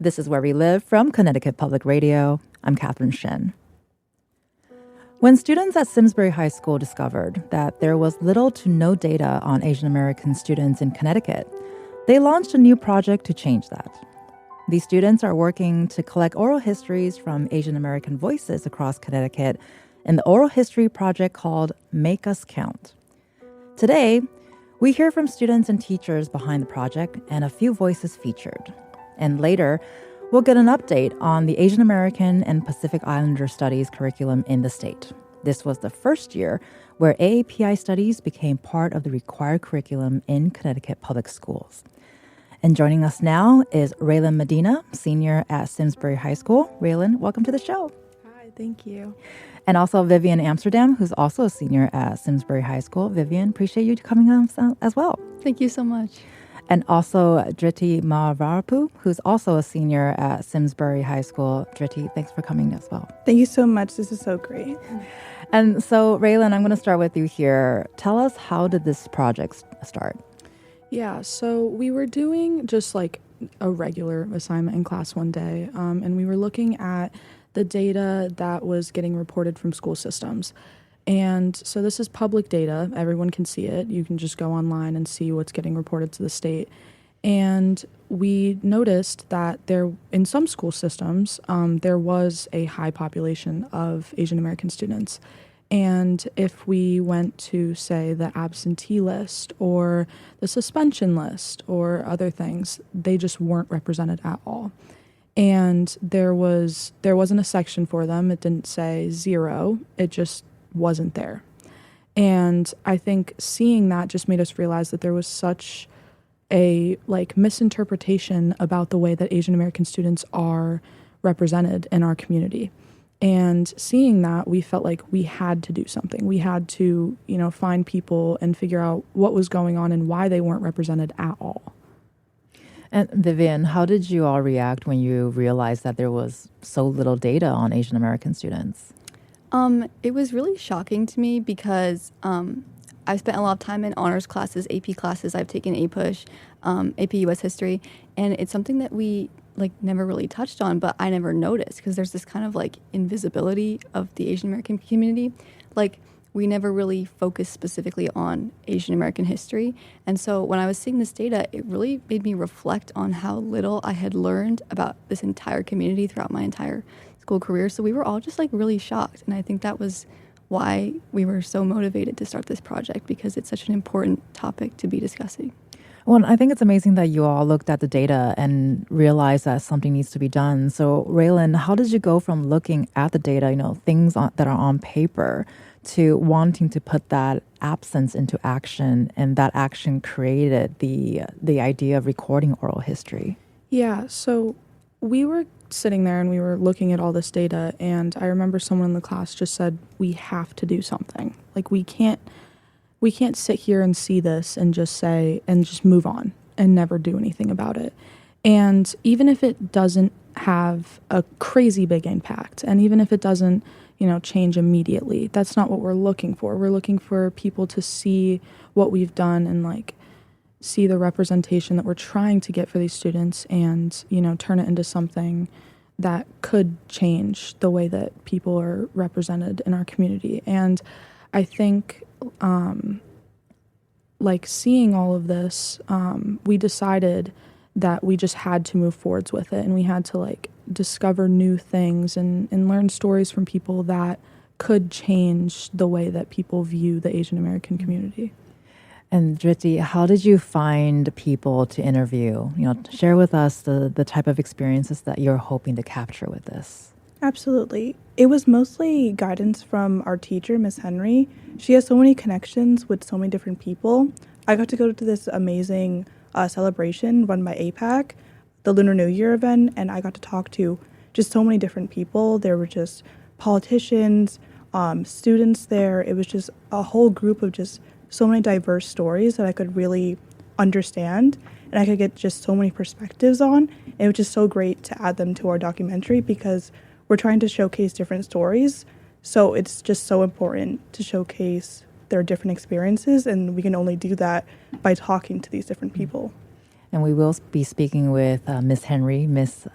This is Where We Live from Connecticut Public Radio. I'm Catherine Shin. When students at Simsbury High School discovered that there was little to no data on Asian American students in Connecticut, they launched a new project to change that. These students are working to collect oral histories from Asian American voices across Connecticut in the oral history project called Make Us Count. Today, we hear from students and teachers behind the project and a few voices featured. And later, we'll get an update on the Asian American and Pacific Islander Studies curriculum in the state. This was the first year where AAPI studies became part of the required curriculum in Connecticut public schools. And joining us now is Raylan Medina, senior at Simsbury High School. Raylan, welcome to the show. Hi, thank you. And also Vivian Amsterdam, who's also a senior at Simsbury High School. Vivian, appreciate you coming on as well. Thank you so much. And also Dhriti Mavarapu, who's also a senior at Simsbury High School. Dhriti, thanks for coming as well. Thank you so much. This is so great. And so, Raylan, I'm going to start with you here. Tell us, how did this project start? Yeah, so we were doing just like a regular assignment in class one day, and we were looking at the data that was getting reported from school systems. And so this is public data. Everyone can see it. You can just go online and see what's getting reported to the state. And we noticed that in some school systems, there was a high population of Asian American students. And if we went to, say, the absentee list or the suspension list or other things, they just weren't represented at all. And there wasn't a section for them. It didn't say 0. It just wasn't there. And I think seeing that just made us realize that there was such a misinterpretation about the way that Asian American students are represented in our community. And seeing that, we felt like we had to do something. We had to, find people and figure out what was going on and why they weren't represented at all. And Vivian, how did you all react when you realized that there was so little data on Asian American students? It was really shocking to me because I've spent a lot of time in honors classes, AP classes. I've taken APUSH, AP US History, and it's something that we never really touched on, but I never noticed because there's this kind of invisibility of the Asian American community. We never really focused specifically on Asian American history. And so when I was seeing this data, it really made me reflect on how little I had learned about this entire community throughout my entire school career. So we were all just really shocked. And I think that was why we were so motivated to start this project, because it's such an important topic to be discussing. Well, I think it's amazing that you all looked at the data and realized that something needs to be done. So, Raylan, how did you go from looking at the data, things that are on paper, to wanting to put that absence into action, and that action created the idea of recording oral history? Yeah, so we were sitting there and we were looking at all this data, and I remember someone in the class just said, we have to do something. We can't sit here and see this and just move on and never do anything about it. And even if it doesn't have a crazy big impact, and even if it doesn't, change immediately, that's not what we're looking for. We're looking for people to see what we've done and see the representation that we're trying to get for these students and, turn it into something that could change the way that people are represented in our community. And I think seeing all of this, we decided that we just had to move forwards with it, and we had to discover new things and learn stories from people that could change the way that people view the Asian American community. And Dhriti, how did you find people to interview? Share with us the type of experiences that you're hoping to capture with this. Absolutely. It was mostly guidance from our teacher, Miss Henry. She has so many connections with so many different people. I got to go to this amazing celebration run by AAPI, the Lunar New Year event, and I got to talk to just so many different people. There were just politicians, students there. It was just a whole group of just so many diverse stories that I could really understand, and I could get just so many perspectives on. And it was just so great to add them to our documentary because we're trying to showcase different stories. So it's just so important to showcase their different experiences, and we can only do that by talking to these different people. And we will be speaking with Miss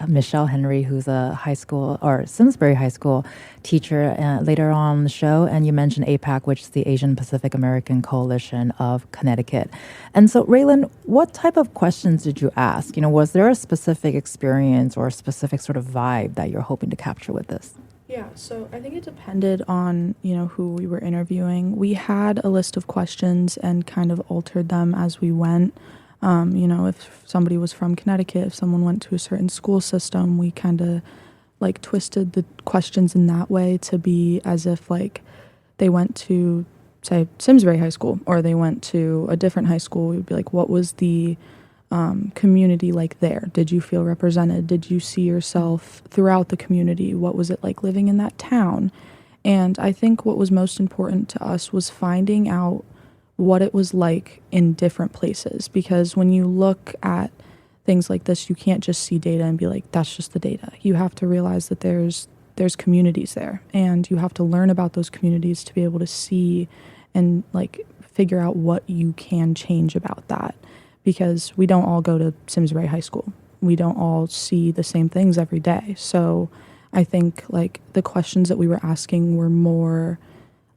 Michelle Henry, who's a high school or Simsbury High School teacher later on the show. And you mentioned APAC, which is the Asian Pacific American Coalition of Connecticut. And so, Raylan, what type of questions did you ask? Was there a specific experience or a specific sort of vibe that you're hoping to capture with this? Yeah, so I think it depended on, who we were interviewing. We had a list of questions and kind of altered them as we went. If somebody was from Connecticut, if someone went to a certain school system, we kind of twisted the questions in that way to be as if they went to, say, Simsbury High School, or they went to a different high school. We'd be like, what was the community like there? Did you feel represented? Did you see yourself throughout the community? What was it like living in that town? And I think what was most important to us was finding out what it was like in different places, because when you look at things like this, you can't just see data and be like, that's just the data. You have to realize that there's communities there, and you have to learn about those communities to be able to see and figure out what you can change about that, because we don't all go to Simsbury High School. We don't all see the same things every day. So I think the questions that we were asking were more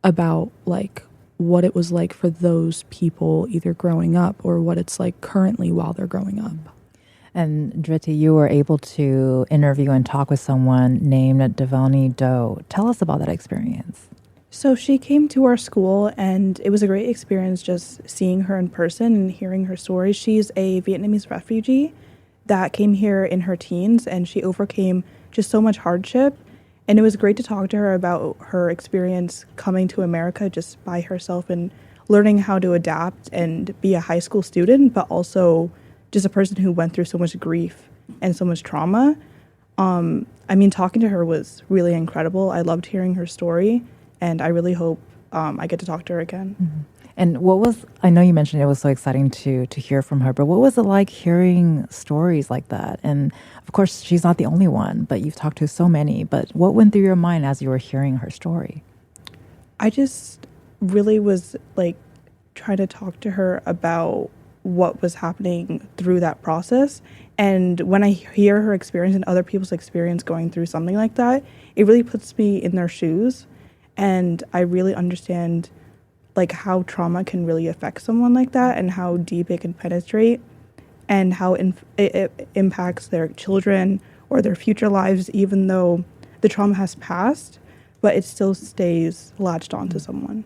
about what it was like for those people either growing up or what it's like currently while they're growing up. And Dhriti, you were able to interview and talk with someone named Devani Do. Tell us about that experience. So she came to our school, and it was a great experience just seeing her in person and hearing her story. She's a Vietnamese refugee that came here in her teens, and she overcame just so much hardship. And it was great to talk to her about her experience coming to America just by herself and learning how to adapt and be a high school student, but also just a person who went through so much grief and so much trauma. Talking to her was really incredible. I loved hearing her story, and I really hope I get to talk to her again. Mm-hmm. And I know you mentioned it was so exciting to hear from her, but what was it like hearing stories like that? And of course, she's not the only one, but you've talked to so many. But what went through your mind as you were hearing her story? I just really was trying to talk to her about what was happening through that process. And when I hear her experience and other people's experience going through something like that, it really puts me in their shoes. And I really understand how trauma can really affect someone like that, and how deep it can penetrate, and how it impacts their children or their future lives, even though the trauma has passed, but it still stays latched onto someone.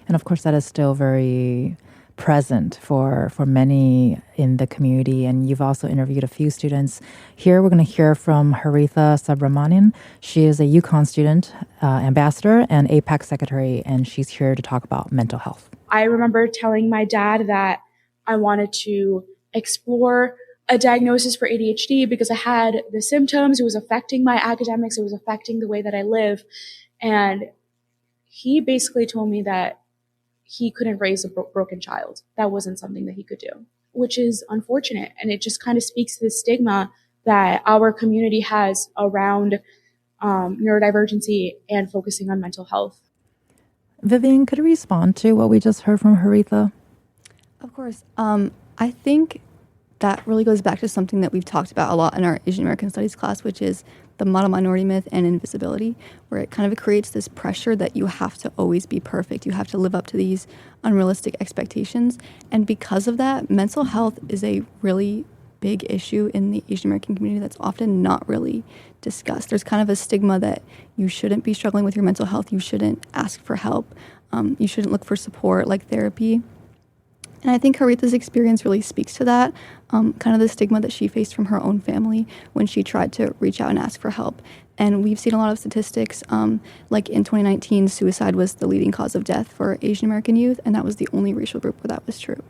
And of course, that is still very present for many in the community. And you've also interviewed a few students. Here we're going to hear from Haritha Subramanian. She is a UConn student ambassador and APAC secretary, and she's here to talk about mental health. I remember telling my dad that I wanted to explore a diagnosis for ADHD because I had the symptoms. It was affecting my academics. It was affecting the way that I live. And he basically told me that he couldn't raise a broken child. That wasn't something that he could do, which is unfortunate. And it just kind of speaks to the stigma that our community has around neurodivergency and focusing on mental health. Vivian, could you respond to what we just heard from Haritha? Of course. I think that really goes back to something that we've talked about a lot in our Asian American Studies class, which is the model minority myth and invisibility, where it kind of creates this pressure that you have to always be perfect. You have to live up to these unrealistic expectations. And because of that, mental health is a really big issue in the Asian American community that's often not really discussed. There's kind of a stigma that you shouldn't be struggling with your mental health. You shouldn't ask for help. You shouldn't look for support like therapy. And I think Haritha's experience really speaks to that, kind of the stigma that she faced from her own family when she tried to reach out and ask for help. And we've seen a lot of statistics, like in 2019, suicide was the leading cause of death for Asian American youth, and that was the only racial group where that was true.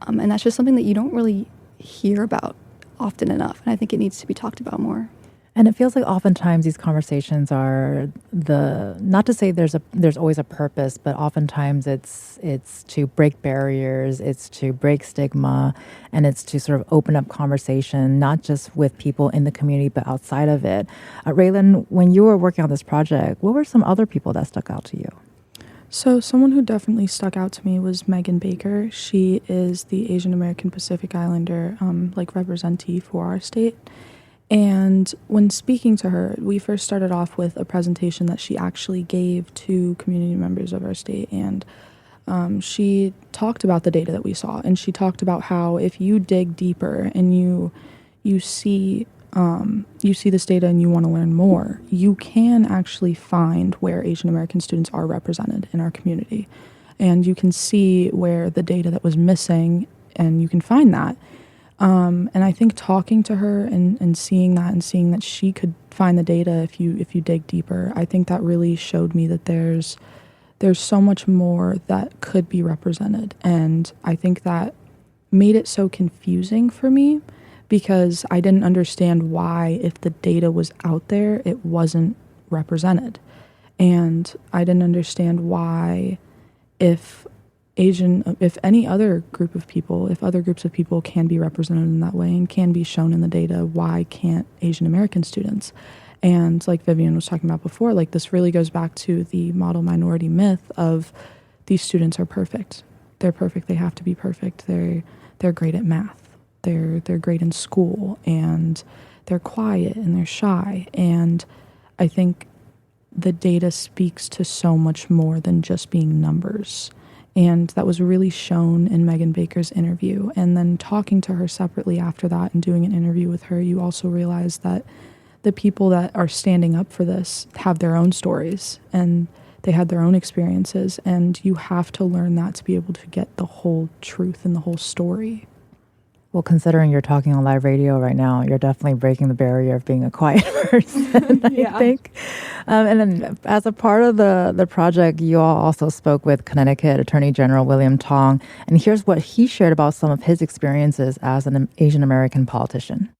And that's just something that you don't really hear about often enough, and I think it needs to be talked about more. And it feels like oftentimes these conversations are not to say there's always a purpose, but oftentimes it's to break barriers, it's to break stigma, and it's to sort of open up conversation, not just with people in the community, but outside of it. Raylan, when you were working on this project, what were some other people that stuck out to you? So someone who definitely stuck out to me was Megan Baker. She is the Asian American Pacific Islander, representee for our state. And when speaking to her, we first started off with a presentation that she actually gave to community members of our state. And she talked about the data that we saw. And she talked about how if you dig deeper and you see this data and you want to learn more, you can actually find where Asian American students are represented in our community. And you can see where the data that was missing, and you can find that. And I think talking to her and seeing that, and seeing that she could find the data if you dig deeper, I think that really showed me that there's so much more that could be represented. And I think that made it so confusing for me, because I didn't understand why, if the data was out there, it wasn't represented. And I didn't understand why, if any other group of people, if other groups of people can be represented in that way and can be shown in the data, why can't Asian American students? And like Vivian was talking about before, like, this really goes back to the model minority myth of these students are perfect. They're perfect. They have to be perfect. They're great at math. They're great in school, and they're quiet and they're shy. And I think the data speaks to so much more than just being numbers. And that was really shown in Megan Baker's interview. And then talking to her separately after that and doing an interview with her, you also realize that the people that are standing up for this have their own stories and they had their own experiences. And you have to learn that to be able to get the whole truth and the whole story. Well, considering you're talking on live radio right now, you're definitely breaking the barrier of being a quiet person, I think. And then as a part of the project, you all also spoke with Connecticut Attorney General William Tong. And here's what he shared about some of his experiences as an Asian American politician.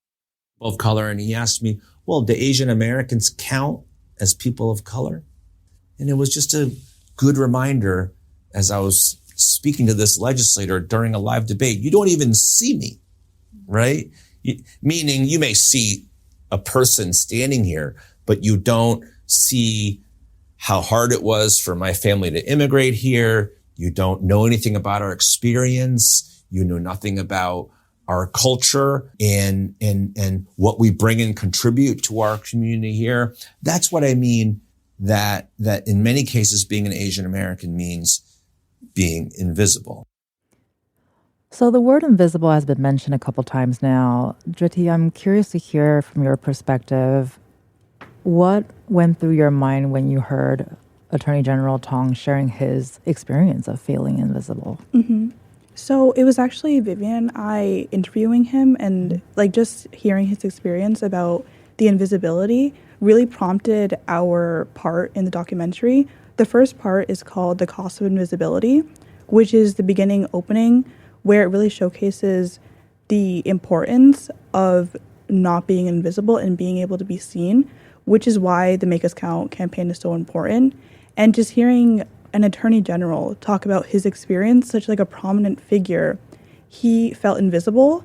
Of color, and he asked me, well, do Asian Americans count as people of color? And it was just a good reminder as I was speaking to this legislator during a live debate. You don't even see me. Right? Meaning you may see a person standing here, but you don't see how hard it was for my family to immigrate here. You don't know anything about our experience. You know nothing about our culture and what we bring and contribute to our community here. That's what I mean, that in many cases being an Asian American means being invisible. So the word invisible has been mentioned a couple times now. Driti, I'm curious to hear from your perspective, what went through your mind when you heard Attorney General Tong sharing his experience of feeling invisible? Mm-hmm. So it was actually Vivian and I interviewing him, and just hearing his experience about the invisibility really prompted our part in the documentary. The first part is called The Cost of Invisibility, which is the beginning opening, where it really showcases the importance of not being invisible and being able to be seen, which is why the Make Us Count campaign is so important. And just hearing an attorney general talk about his experience, such a prominent figure, he felt invisible.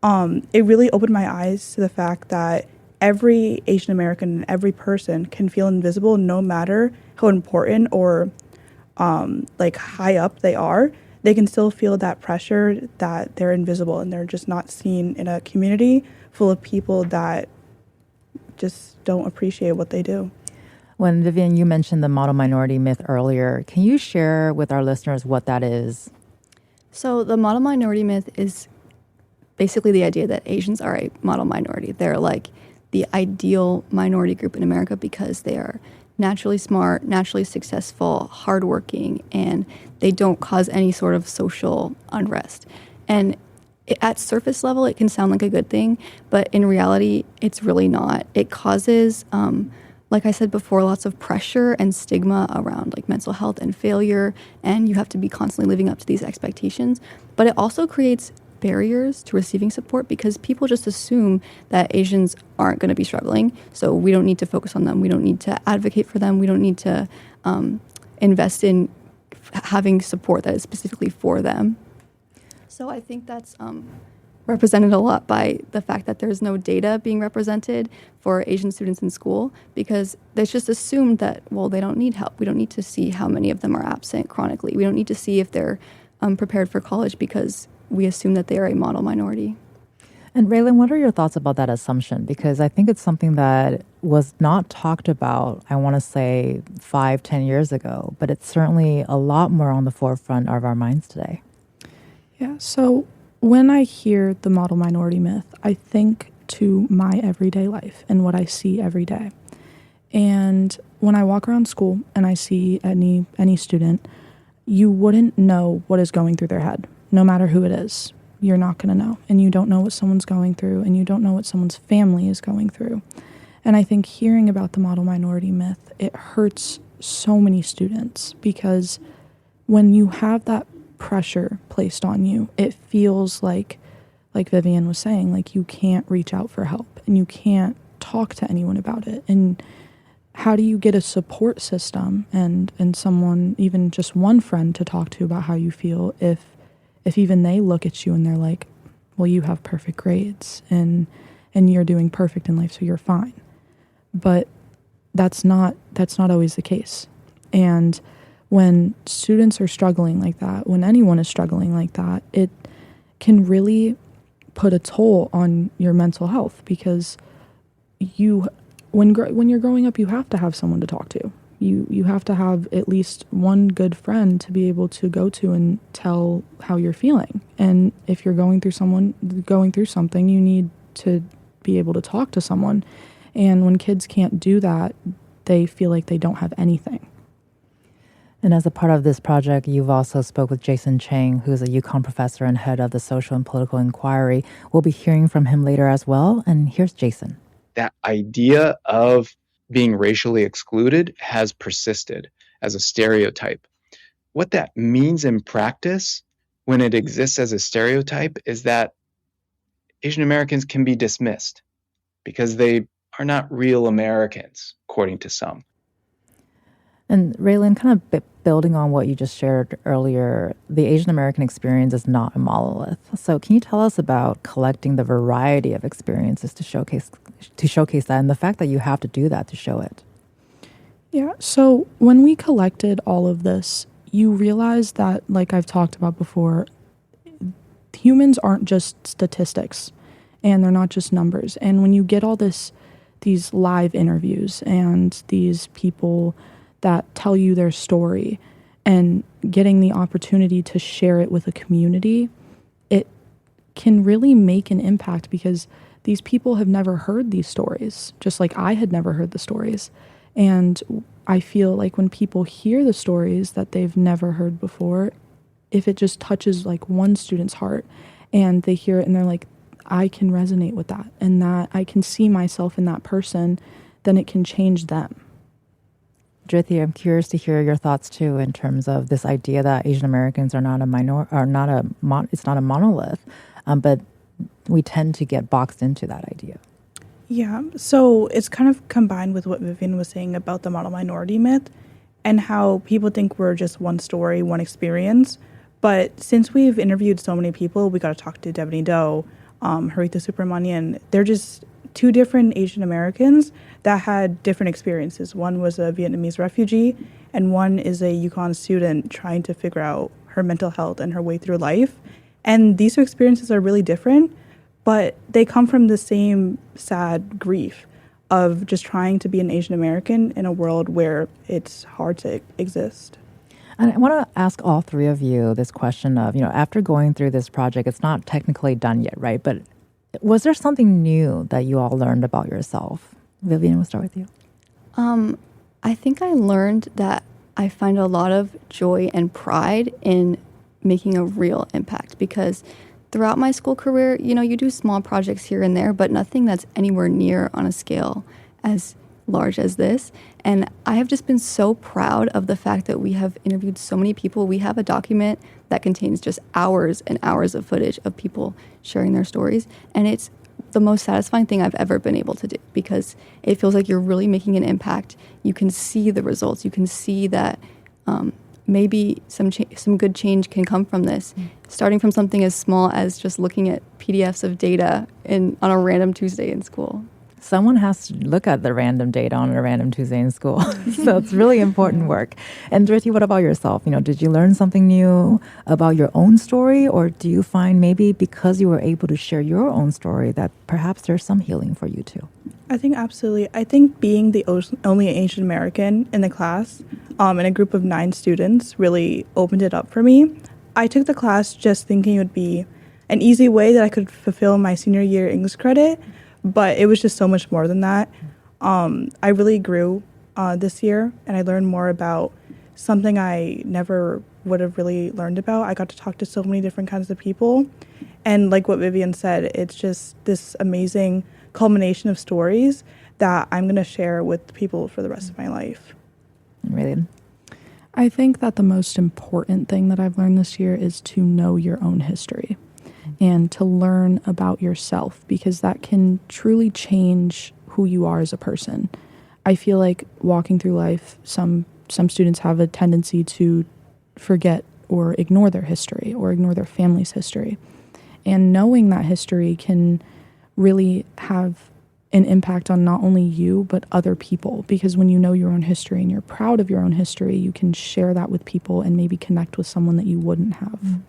It really opened my eyes to the fact that every Asian American and every person can feel invisible, no matter how important or high up they are. They can still feel that pressure that they're invisible and they're just not seen in a community full of people that just don't appreciate what they do. When Vivian, you mentioned the model minority myth earlier, can you share with our listeners what that is? So the model minority myth is basically the idea that Asians are a model minority. They're like the ideal minority group in America because they are naturally smart, naturally successful, hardworking, and they don't cause any sort of social unrest. And at surface level, it can sound like a good thing, but in reality, it's really not. It causes, like I said before, lots of pressure and stigma around mental health and failure, and you have to be constantly living up to these expectations. But it also creates barriers to receiving support because people just assume that Asians aren't going to be struggling, so we don't need to focus on them. We don't need to advocate for them. We don't need to invest in having support that is specifically for them. So I think that's represented a lot by the fact that there's no data being represented for Asian students in school, because it's just assumed that, well, they don't need help. We don't need to see how many of them are absent chronically. We don't need to see if they're prepared for college, because we assume that they are a model minority. And Raylan, what are your thoughts about that assumption? Because I think it's something that was not talked about, I want to say 5-10 years ago, but it's certainly a lot more on the forefront of our minds today. Yeah, so when I hear the model minority myth, I think to my everyday life and what I see every day. And when I walk around school and I see any student, you wouldn't know what is going through their head, no matter who it is. You're not going to know. And you don't know what someone's going through, and you don't know what someone's family is going through. And I think hearing about the model minority myth, it hurts so many students, because when you have that pressure placed on you, it feels like Vivian was saying, like you can't reach out for help and you can't talk to anyone about it. And how do you get a support system and someone, even just one friend to talk to about how you feel, if even they look at you and they're like, well, you have perfect grades and you're doing perfect in life, so you're fine. But that's not always the case. And when students are struggling like that, when anyone is struggling like that, it can really put a toll on your mental health, because when you're growing up, you have to have someone to talk to. You have to have at least one good friend to be able to go to and tell how you're feeling. And if you're going through something, you need to be able to talk to someone. And when kids can't do that, they feel like they don't have anything. And as a part of this project, you've also spoke with Jason Chang, who's a UConn professor and head of the Social and Political Inquiry. We'll be hearing from him later as well. And here's Jason. That idea of being racially excluded has persisted as a stereotype. What that means in practice, when it exists as a stereotype, is that Asian Americans can be dismissed because they are not real Americans, according to some. And Raylan, kind of building on what you just shared earlier, the Asian American experience is not a monolith. So can you tell us about collecting the variety of experiences to showcase that, and the fact that you have to do that to show it? Yeah, so when we collected all of this, you realize that, like I've talked about before, humans aren't just statistics, and they're not just numbers. And when you get all these live interviews and these people that tell you their story and getting the opportunity to share it with a community, it can really make an impact, because these people have never heard these stories, just like I had never heard the stories. And I feel like when people hear the stories that they've never heard before, if it just touches like one student's heart and they hear it and they're like, I can resonate with that, and that I can see myself in that person, then it can change them. Jyoti, I'm curious to hear your thoughts too in terms of this idea that Asian Americans are not it's not a monolith, but we tend to get boxed into that idea. Yeah, so it's kind of combined with what Vivian was saying about the model minority myth and how people think we're just one story, one experience. But since we've interviewed so many people, we got to talk to Devani Doe, Haritha Subramanian. They're just two different Asian Americans that had different experiences. One was a Vietnamese refugee, and one is a UConn student trying to figure out her mental health and her way through life. And these two experiences are really different, but they come from the same sad grief of just trying to be an Asian American in a world where it's hard to exist. And I want to ask all three of you this question of, after going through this project, it's not technically done yet, right? But was there something new that you all learned about yourself? Vivian, we'll start with you. I think I learned that I find a lot of joy and pride in making a real impact, because throughout my school career, you do small projects here and there, but nothing that's anywhere near on a scale as large as this. And I have just been so proud of the fact that we have interviewed so many people. We have a document that contains just hours and hours of footage of people sharing their stories. And it's the most satisfying thing I've ever been able to do, because it feels like you're really making an impact. You can see the results. You can see that maybe some good change can come from this, starting from something as small as just looking at PDFs of data on a random Tuesday in school. Someone has to look at the random data on a random Tuesday in school. So it's really important work. And Dhriti, what about yourself? Did you learn something new about your own story? Or do you find maybe because you were able to share your own story that perhaps there's some healing for you too? I think absolutely. I think being the only Asian American in the class in a group of 9 students really opened it up for me. I took the class just thinking it would be an easy way that I could fulfill my senior year English credit, but it was just so much more than that. I really grew this year, and I learned more about something I never would have really learned about. I got to talk to so many different kinds of people, and like what Vivian said, it's just this amazing culmination of stories that I'm going to share with people for the rest of my life. Really? I think that the most important thing that I've learned this year is to know your own history and to learn about yourself, because that can truly change who you are as a person. I feel like walking through life, some students have a tendency to forget or ignore their history or ignore their family's history. And knowing that history can really have an impact on not only you, but other people. Because when you know your own history and you're proud of your own history, you can share that with people and maybe connect with someone that you wouldn't have.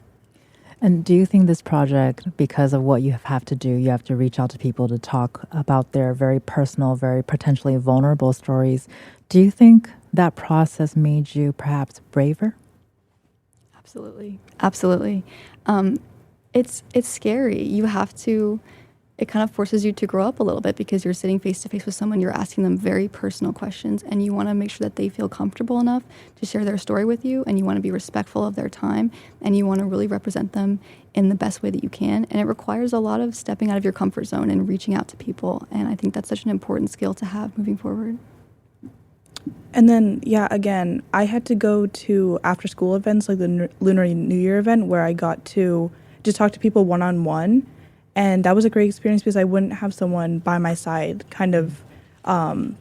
And do you think this project, because of what you have to do, you have to reach out to people to talk about their very personal, very potentially vulnerable stories, do you think that process made you perhaps braver? Absolutely. Absolutely. It's scary. It kind of forces you to grow up a little bit because you're sitting face to face with someone, you're asking them very personal questions, and you want to make sure that they feel comfortable enough to share their story with you, and you want to be respectful of their time, and you want to really represent them in the best way that you can. And it requires a lot of stepping out of your comfort zone and reaching out to people. And I think that's such an important skill to have moving forward. And then, again, I had to go to after-school events like the Lunar New Year event where I got to just talk to people one-on-one. And that was a great experience because I wouldn't have someone by my side kind of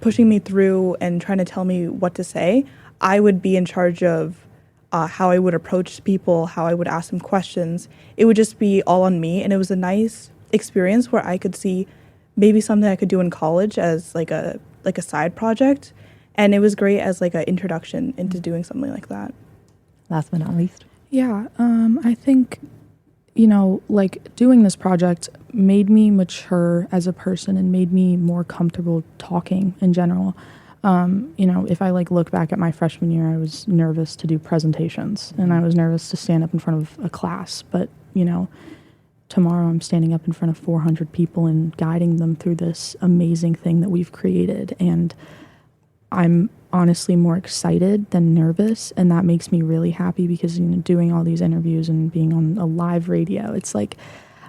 pushing me through and trying to tell me what to say. I would be in charge of how I would approach people, how I would ask them questions. It would just be all on me. And it was a nice experience where I could see maybe something I could do in college as like a side project. And it was great as like an introduction into doing something like that. Last but not least. Yeah, I think doing this project made me mature as a person and made me more comfortable talking in general. If I look back at my freshman year, I was nervous to do presentations and I was nervous to stand up in front of a class. But, tomorrow I'm standing up in front of 400 people and guiding them through this amazing thing that we've created. And I'm honestly more excited than nervous, and that makes me really happy because doing all these interviews and being on a live radio, it's like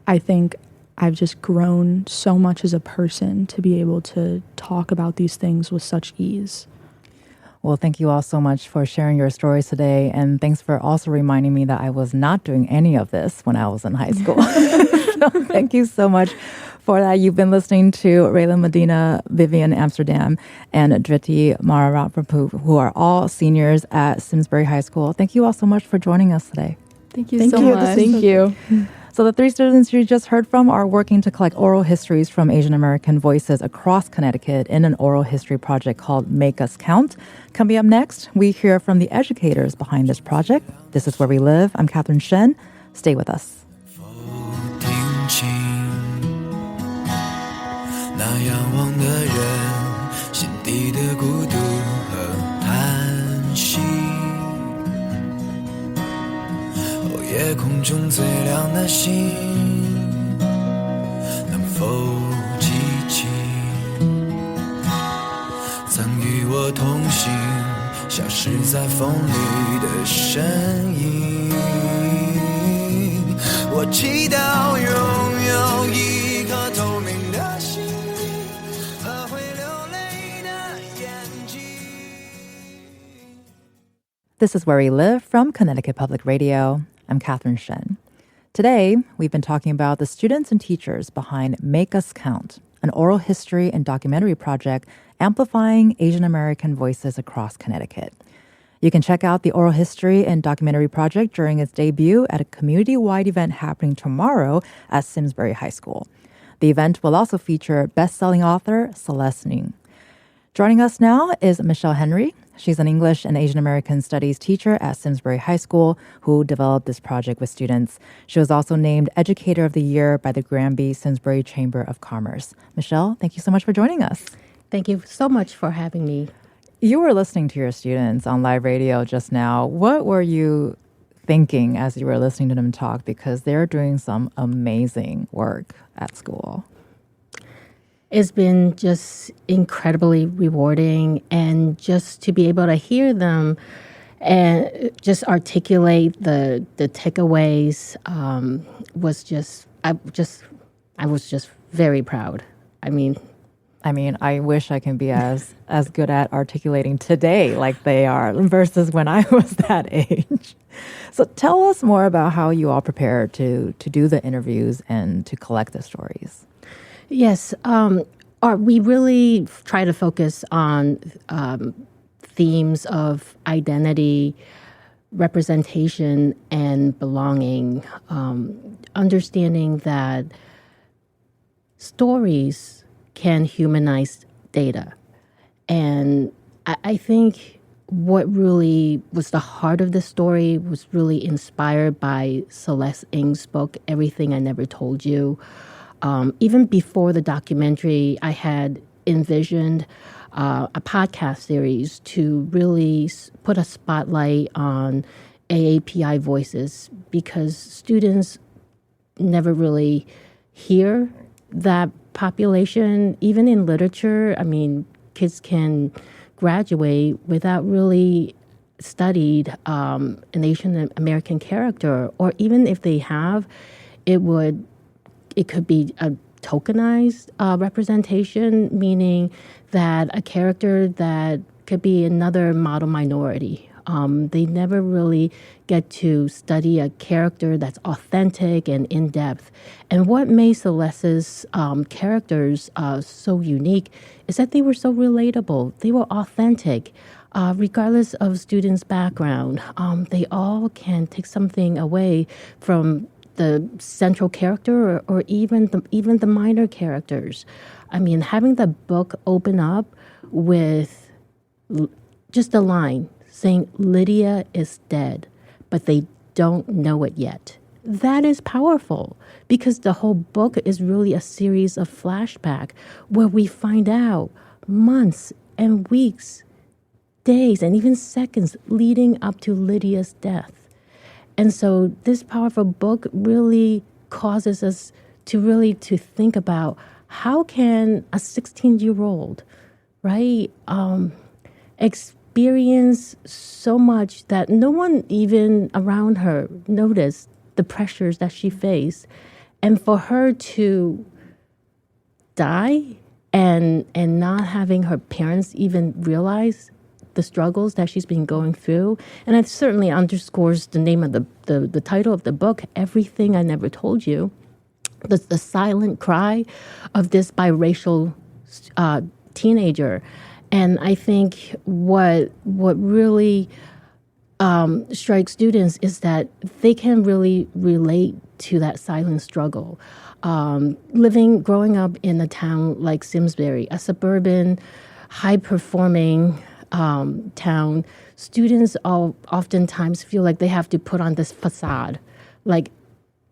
I think I've just grown so much as a person to be able to talk about these things with such ease. Well, thank you all so much for sharing your stories today, and thanks for also reminding me that I was not doing any of this when I was in high school. So thank you so much for that. You've been listening to Raylan Medina, Vivian Amsterdam, and Dhriti Mararaprapu, who are all seniors at Simsbury High School. Thank you all so much for joining us today. Thank you so much. Thank you. So the 3 students you just heard from are working to collect oral histories from Asian American voices across Connecticut in an oral history project called Make Us Count. Coming up next, we hear from the educators behind this project. This is Where We Live. I'm Catherine Shen. Stay with us. 那仰望的人心底的孤独和叹息夜空中最亮的星能否记起曾与我同行消失在风里的身影我祈祷拥有一颗透明的心和会流泪的眼睛 This is Where We Live from Connecticut Public Radio. I'm Catherine Shen. Today, we've been talking about the students and teachers behind Make Us Count, an oral history and documentary project amplifying Asian American voices across Connecticut. You can check out the oral history and documentary project during its debut at a community-wide event happening tomorrow at Simsbury High School. The event will also feature best-selling author Celeste Ng. Joining us now is Michelle Henry. She's an English and Asian American Studies teacher at Simsbury High School who developed this project with students. She was also named Educator of the Year by the Granby-Simsbury Chamber of Commerce. Michelle, thank you so much for joining us. Thank you so much for having me. You were listening to your students on live radio just now. What were you thinking as you were listening to them talk? Because they're doing some amazing work at school. It's been just incredibly rewarding, and just to be able to hear them and just articulate the takeaways I was just very proud. I mean, I wish I can be as good at articulating today like they are versus when I was that age. So tell us more about how you all prepare to do the interviews and to collect the stories. Yes, we really try to focus on themes of identity, representation, and belonging, understanding that stories can humanize data. And I think what really was the heart of the story was really inspired by Celeste Ng's book, Everything I Never Told You. Even before the documentary, I had envisioned a podcast series to really put a spotlight on AAPI voices, because students never really hear that population. Even in literature, I mean, kids can graduate without really studied an Asian American character, or even if they have, it could be a tokenized representation, meaning that a character that could be another model minority. They never really get to study a character that's authentic and in-depth. And what made Celeste's characters so unique is that they were so relatable. They were authentic. Regardless of students' background, they all can take something away from the central character or even the minor characters. I mean, having the book open up with just a line saying Lydia is dead, but they don't know it yet. That is powerful, because the whole book is really a series of flashback where we find out months and weeks, days, and even seconds leading up to Lydia's death. And so this powerful book really causes us to think about how can a 16-year-old, right, experience so much that no one even around her noticed the pressures that she faced, and for her to die and not having her parents even realize the struggles that she's been going through. And it certainly underscores the name of the title of the book, Everything I Never Told You, the silent cry of this biracial teenager. And I think what really strikes students is that they can really relate to that silent struggle. Growing up in a town like Simsbury, a suburban, high-performing town, students oftentimes feel like they have to put on this facade. Like,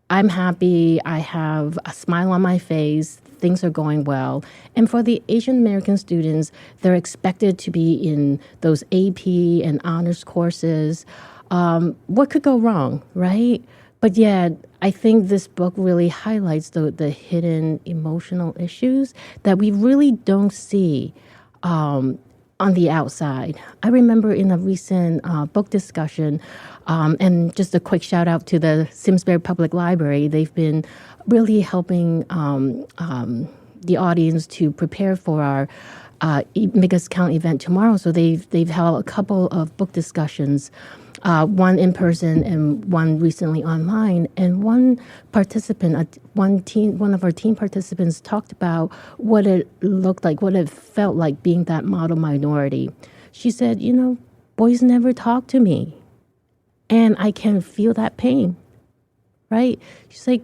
I'm happy, I have a smile on my face, things are going well. And for the Asian American students, they're expected to be in those AP and honors courses. What could go wrong, right? But yet, I think this book really highlights the hidden emotional issues that we really don't see on the outside. I remember in a recent book discussion, and just a quick shout out to the Simsbury Public Library, they've been really helping the audience to prepare for our Make Us Count event tomorrow. So they've held a couple of book discussions, one in person and one recently online. And one participant, one of our team participants talked about what it looked like, what it felt like being that model minority. She said, boys never talk to me. And I can feel that pain, right? She's like,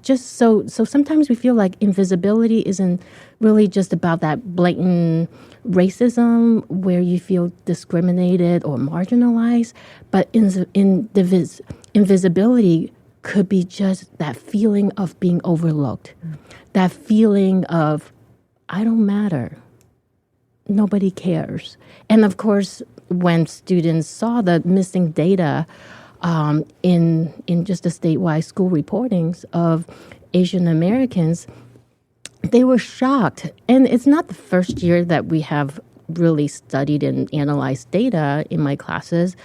just so sometimes we feel like invisibility isn't really just about that blatant racism where you feel discriminated or marginalized, but invisibility could be just that feeling of being overlooked, that feeling of, I don't matter. Nobody cares. And of course, when students saw the missing data in just the statewide school reportings of Asian Americans, they were shocked. And it's not the first year that we have really studied and analyzed data in my classes,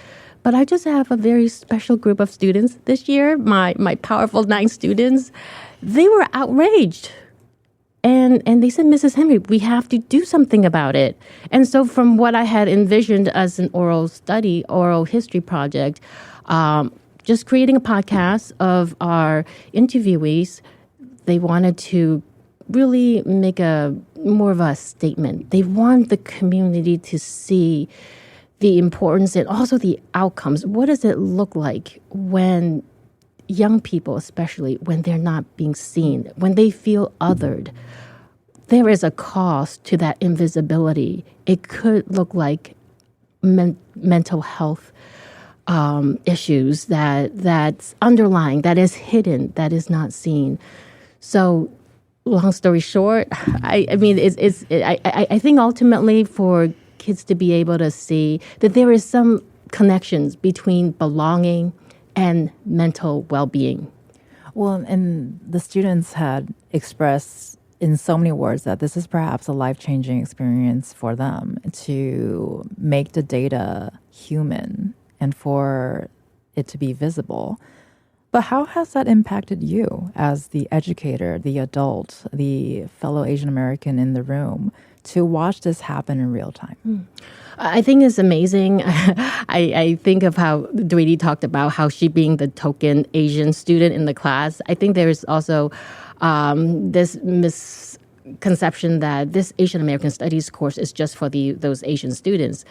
but I just have a very special group of students this year, my powerful 9 students. They were outraged. And they said, Mrs. Henry, we have to do something about it. And so from what I had envisioned as an oral history project, just creating a podcast of our interviewees, they wanted to really make more of a statement. They want the community to see the importance and also the outcomes. What does it look like when young people, especially when they're not being seen, when they feel othered? There is a cost to that invisibility. It could look like mental health issues that's underlying, that is hidden, that is not seen. So, long story short, I think ultimately for kids to be able to see that there is some connections between belonging and mental well-being. Well, and the students had expressed in so many words that this is perhaps a life-changing experience for them to make the data human and for it to be visible. But how has that impacted you as the educator, the adult, the fellow Asian American in the room to watch this happen in real time? I think it's amazing. I think of how Dweety talked about how she being the token Asian student in the class. I think there's also this misconception that this Asian American Studies course is just for those Asian students.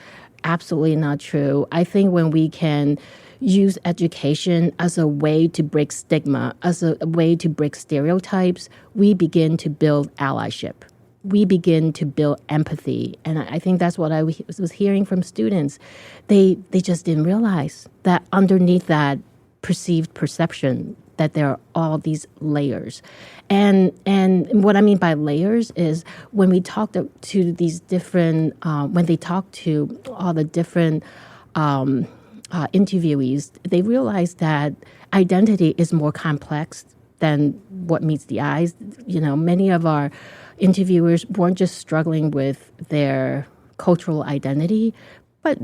Absolutely not true. I think when we can use education as a way to break stigma, as a way to break stereotypes, we begin to build allyship. We begin to build empathy. And I think that's what I was hearing from students. They just didn't realize that underneath that perceived perception that there are all these layers. And what I mean by layers is when we talk to these different, when they talk to all the different interviewees, they realize that identity is more complex than what meets the eyes. Many of our interviewers weren't just struggling with their cultural identity, but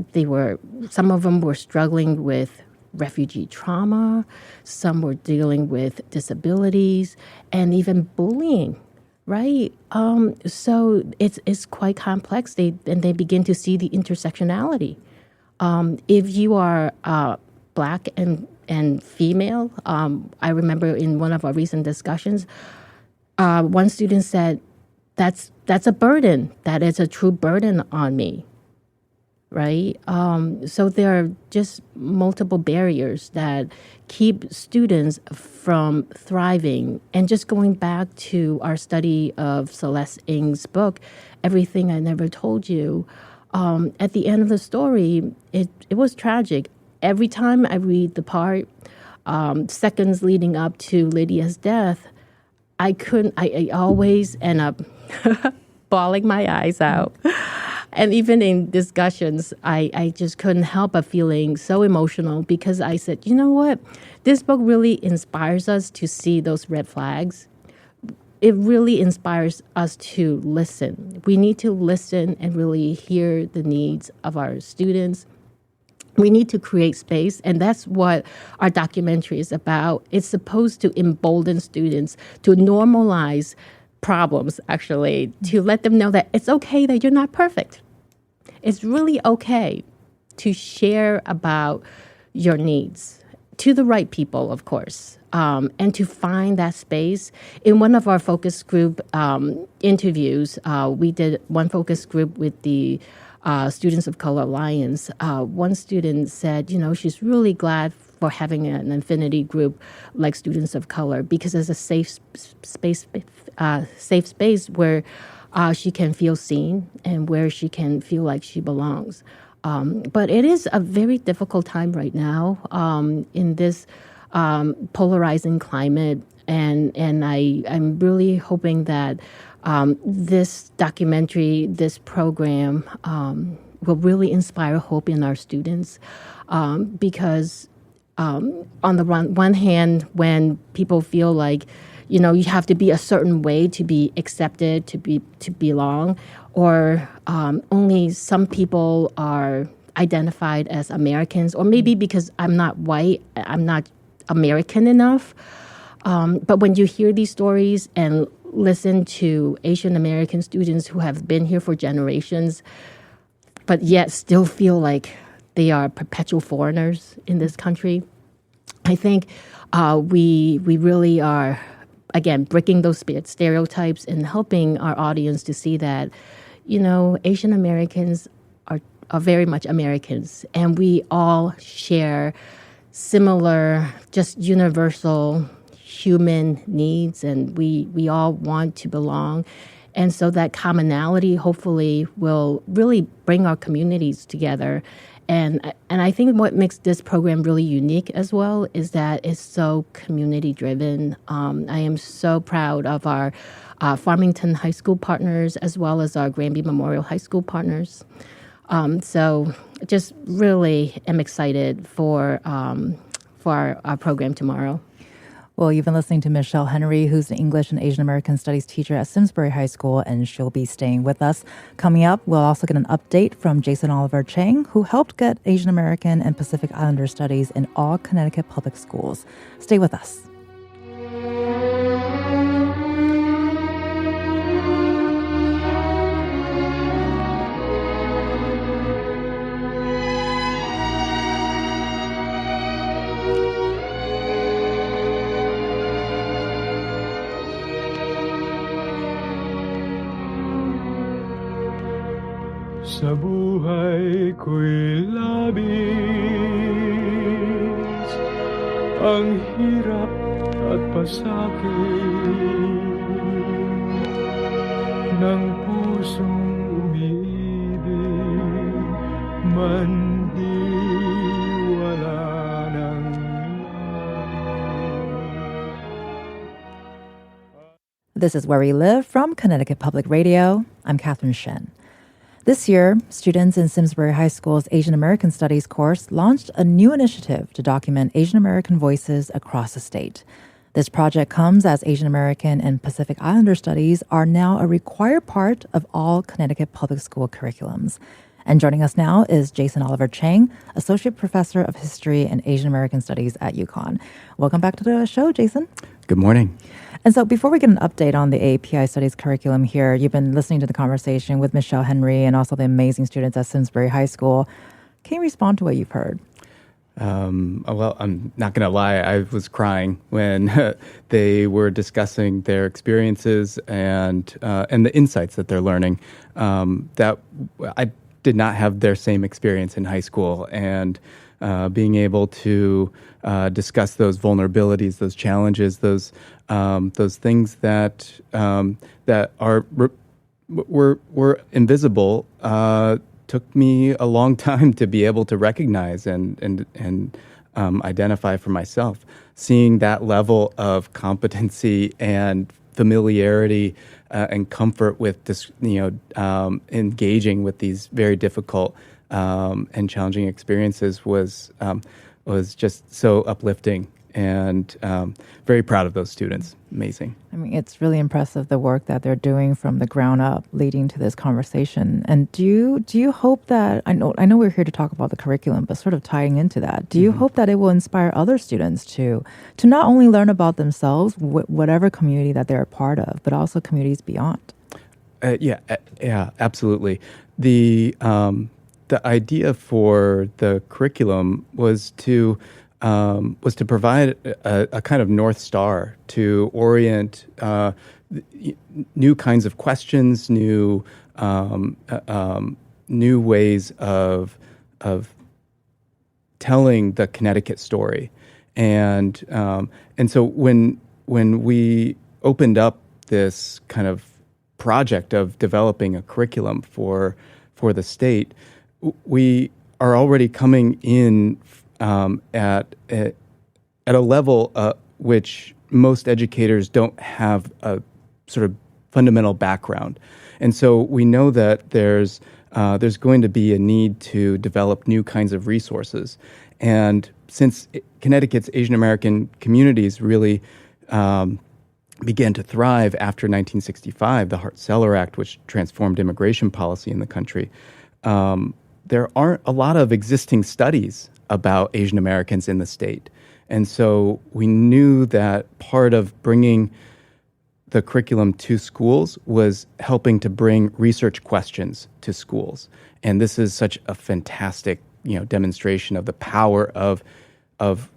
some of them were struggling with refugee trauma, some were dealing with disabilities, and even bullying, right? So it's quite complex. They begin to see the intersectionality. If you are Black and female, I remember in one of our recent discussions, one student said, that's a burden. That is a true burden on me, right? So there are just multiple barriers that keep students from thriving. And just going back to our study of Celeste Ng's book, Everything I Never Told You, at the end of the story, it was tragic. Every time I read the part, seconds leading up to Lydia's death, I always end up bawling my eyes out. And even in discussions, I just couldn't help but feeling so emotional because I said, you know what? This book really inspires us to see those red flags. It really inspires us to listen. We need to listen and really hear the needs of our students. We need to create space, and that's what our documentary is about. It's supposed to embolden students to normalize problems, actually, to let them know that it's okay that you're not perfect. It's really okay to share about your needs to the right people, of course, and to find that space. In one of our focus group interviews, we did one focus group with the Students of Color Alliance, one student said, she's really glad for having an affinity group like Students of Color because it's a safe space where she can feel seen and where she can feel like she belongs. But it is a very difficult time right now in this polarizing climate, and I'm really hoping that this documentary, this program, will really inspire hope in our students because on the one hand, when people feel like you have to be a certain way to be accepted, to belong, or only some people are identified as Americans, or maybe because I'm not white, I'm not American enough. But when you hear these stories and listen to Asian American students who have been here for generations, but yet still feel like they are perpetual foreigners in this country, I think we really are, again, breaking those stereotypes and helping our audience to see that, Asian Americans are very much Americans, and we all share similar, just universal human needs, and we all want to belong. And so that commonality hopefully will really bring our communities together. And I think what makes this program really unique as well is that it's so community driven. I am so proud of our Farmington High School partners as well as our Granby Memorial High School partners. So just really am excited for our program tomorrow. Well, you've been listening to Michelle Henry, who's an English and Asian American Studies teacher at Simsbury High School, and she'll be staying with us. Coming up, we'll also get an update from Jason Oliver Chang, who helped get Asian American and Pacific Islander studies in all Connecticut public schools. Stay with us. Sa buhay ko'y labis ang hirap at pasakit ng pusong umiibig man di wala ng This is Where We Live from Connecticut Public Radio. I'm Catherine Shen. This year, students in Simsbury High School's Asian American Studies course launched a new initiative to document Asian American voices across the state. This project comes as Asian American and Pacific Islander studies are now a required part of all Connecticut public school curriculums. And joining us now is Jason Oliver Chang, Associate Professor of History and Asian American Studies at UConn. Welcome back to the show, Jason. Good morning. And so before we get an update on the AAPI Studies curriculum here, you've been listening to the conversation with Michelle Henry and also the amazing students at Simsbury High School. Can you respond to what you've heard? Well, I'm not going to lie. I was crying when they were discussing their experiences and the insights that they're learning. That I did not have their same experience in high school, and being able to discuss those vulnerabilities, those challenges, those things that were invisible took me a long time to be able to recognize and identify for myself. Seeing that level of competency and familiarity and comfort with this, engaging with these very difficult and challenging experiences was just so uplifting, and very proud of those students. Amazing. I mean, it's really impressive the work that they're doing from the ground up, leading to this conversation. And do you hope that I know we're here to talk about the curriculum, but sort of tying into that, do you hope that it will inspire other students to not only learn about themselves, whatever community that they're a part of, but also communities beyond? Yeah, absolutely. The idea for the curriculum was to provide a kind of North Star to orient new kinds of questions, new new ways of telling the Connecticut story, and so when we opened up this kind of project of developing a curriculum for the state, we are already coming in at a level which most educators don't have a sort of fundamental background, and so we know that there's going to be a need to develop new kinds of resources, and since Connecticut's Asian American communities really began to thrive after 1965, the Hart-Celler Act, which transformed immigration policy in the country, there aren't a lot of existing studies about Asian Americans in the state. And so we knew that part of bringing the curriculum to schools was helping to bring research questions to schools. And this is such a fantastic, demonstration of the power of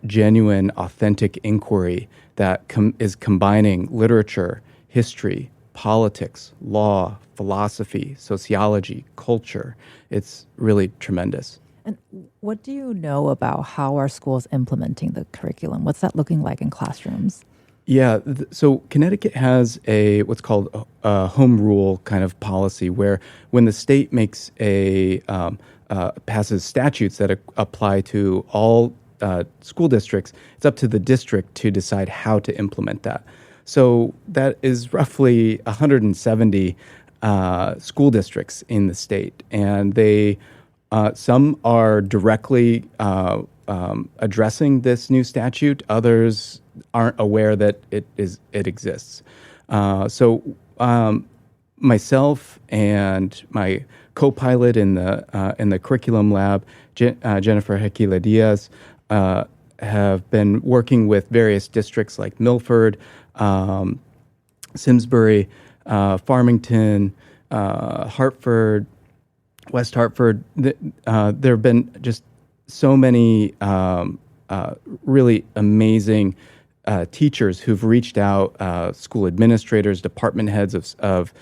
genuine, authentic inquiry that is combining literature, history, politics, law, philosophy, sociology, culture. It's really tremendous. And what do you know about how our schools implementing the curriculum? What's that looking like in classrooms? Yeah, so Connecticut has what's called a home rule kind of policy, where when the state makes passes statutes that apply to all school districts, it's up to the district to decide how to implement that. So that is roughly 170 school districts in the state, and they some are directly addressing this new statute. Others aren't aware that it exists. So myself and my co-pilot in the curriculum lab, Jennifer Hequila Diaz, have been working with various districts like Milford, Simsbury, Farmington, Hartford, West Hartford. There have been just so many really amazing teachers who've reached out, school administrators, department heads of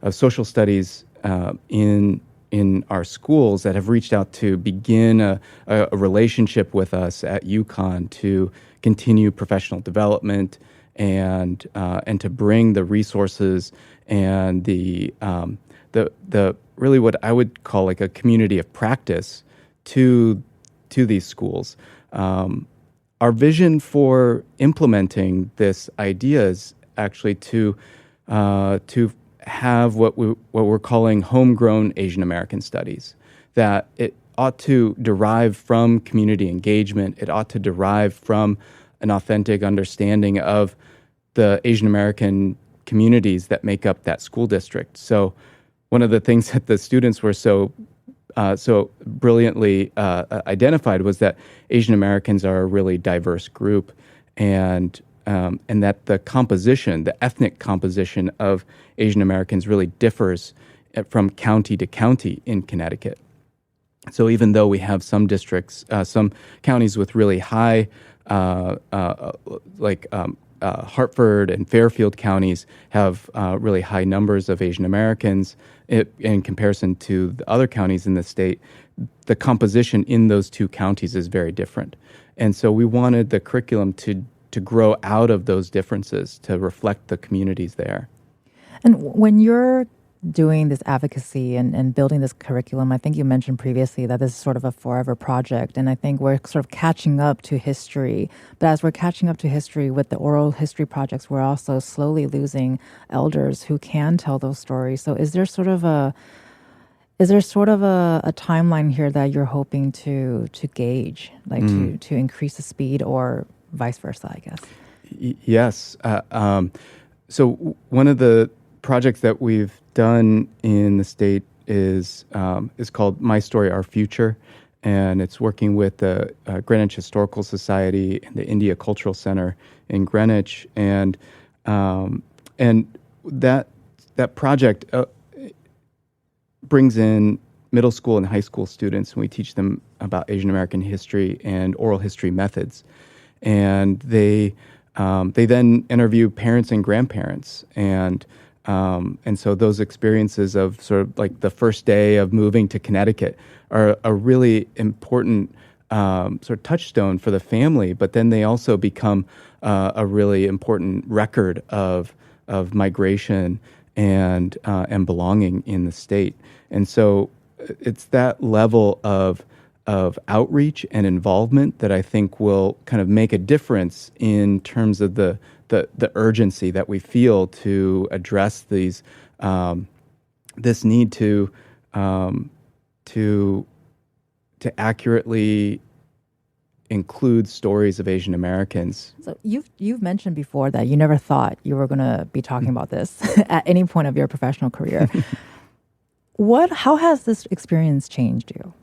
social studies in our schools that have reached out to begin a relationship with us at UConn to continue professional development and to bring the resources and the really what I would call like a community of practice to these schools. Our vision for implementing this idea is actually to have what we're calling homegrown Asian American studies. That it ought to derive from community engagement. It ought to derive from an authentic understanding of the Asian American communities that make up that school district. So one of the things that the students were so brilliantly identified was that Asian Americans are a really diverse group, and that the composition, the ethnic composition of Asian Americans really differs from county to county in Connecticut. So even though we have some districts, some counties with really high, Hartford and Fairfield counties have really high numbers of Asian Americans in comparison to the other counties in the state, the composition in those two counties is very different. And so we wanted the curriculum to grow out of those differences, to reflect the communities there. And when you're doing this advocacy and building this curriculum, I think you mentioned previously that this is sort of a forever project, and I think we're sort of catching up to history. But as we're catching up to history with the oral history projects, we're also slowly losing elders who can tell those stories. So is there sort of a timeline here that you're hoping to gauge, like to increase the speed, or vice versa, I guess? Yes. So one of the projects that we've done in the state is called My Story, Our Future, and it's working with the Greenwich Historical Society and the India Cultural Center in Greenwich, and that project brings in middle school and high school students, and we teach them about Asian American history and oral history methods, and they then interview parents and grandparents, and And so those experiences of sort of like the first day of moving to Connecticut are a really important sort of touchstone for the family, but then they also become a really important record of migration and belonging in the state. And so it's that level of outreach and involvement that I think will kind of make a difference in terms of the urgency that we feel to address these this need to accurately include stories of Asian Americans. So you've mentioned before that you never thought you were going to be talking about this at any point of your professional career. How has this experience changed you?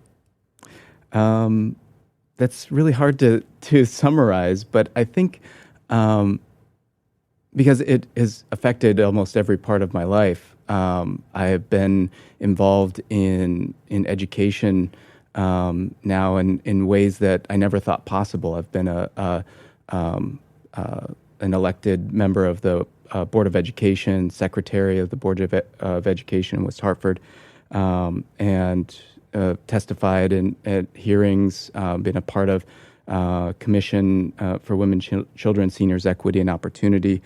That's really hard to summarize, but I think because it has affected almost every part of my life. I have been involved in education now in ways that I never thought possible. I've been an elected member of the Board of Education, secretary of the Board of Education in West Hartford, and testified at hearings, been a part of Commission for Women, Children, Seniors, Equity, and Opportunity,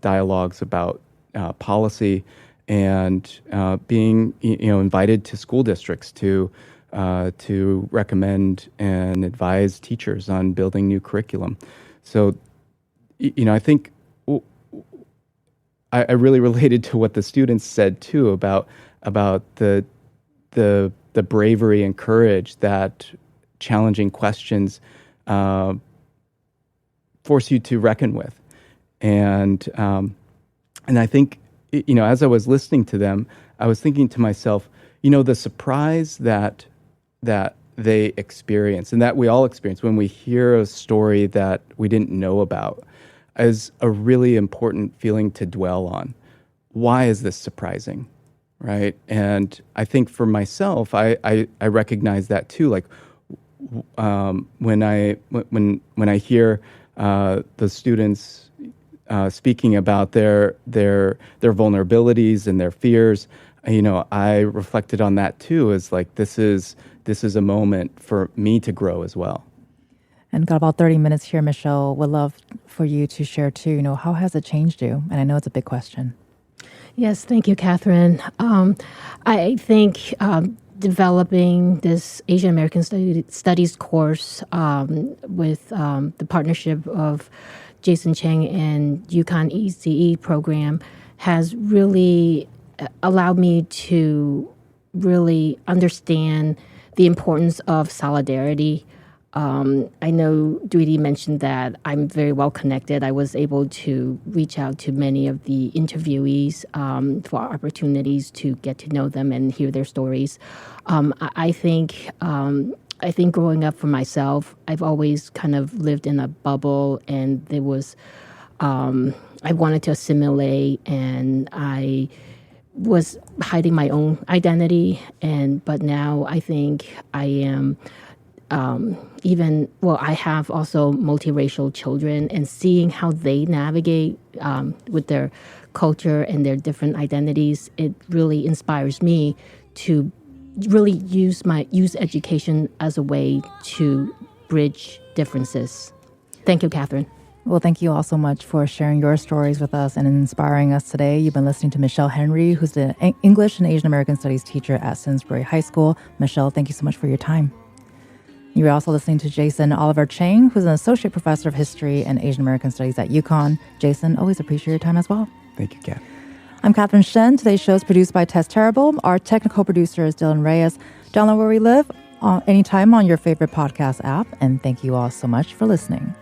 dialogues about policy, and being invited to school districts to recommend and advise teachers on building new curriculum. So, I think I really related to what the students said too about the bravery and courage that challenging questions force you to reckon with, and I think as I was listening to them, I was thinking to myself, the surprise that they experience and that we all experience when we hear a story that we didn't know about is a really important feeling to dwell on. Why is this surprising, right? And I think for myself, I recognize that too. Like when I hear the students speaking about their vulnerabilities and their fears, I reflected on that too. As like this is a moment for me to grow as well. And got about 30 minutes here, Michelle. Would love for you to share too. How has it changed you? And I know it's a big question. Yes, thank you, Catherine. I think developing this Asian American Studies course with the partnership of Jason Chang and UConn ECE program has really allowed me to really understand the importance of solidarity. I know Dweety mentioned that I'm very well connected. I was able to reach out to many of the interviewees for opportunities to get to know them and hear their stories. I think growing up for myself, I've always kind of lived in a bubble, and there was I wanted to assimilate, and I was hiding my own identity. But now I think I am. I have also multiracial children, and seeing how they navigate with their culture and their different identities, it really inspires me to really use education as a way to bridge differences. Thank you, Catherine. Well, thank you all so much for sharing your stories with us and inspiring us today. You've been listening to Michelle Henry, who's the English and Asian American Studies teacher at Simsbury High School. Michelle, thank you so much for your time. You're also listening to Jason Oliver Chang, who's an associate professor of history and Asian American Studies at UConn. Jason, always appreciate your time as well. Thank you, Kat. I'm Catherine Shen. Today's show is produced by Tess Terrible. Our technical producer is Dylan Reyes. Download Where We Live anytime on your favorite podcast app. And thank you all so much for listening.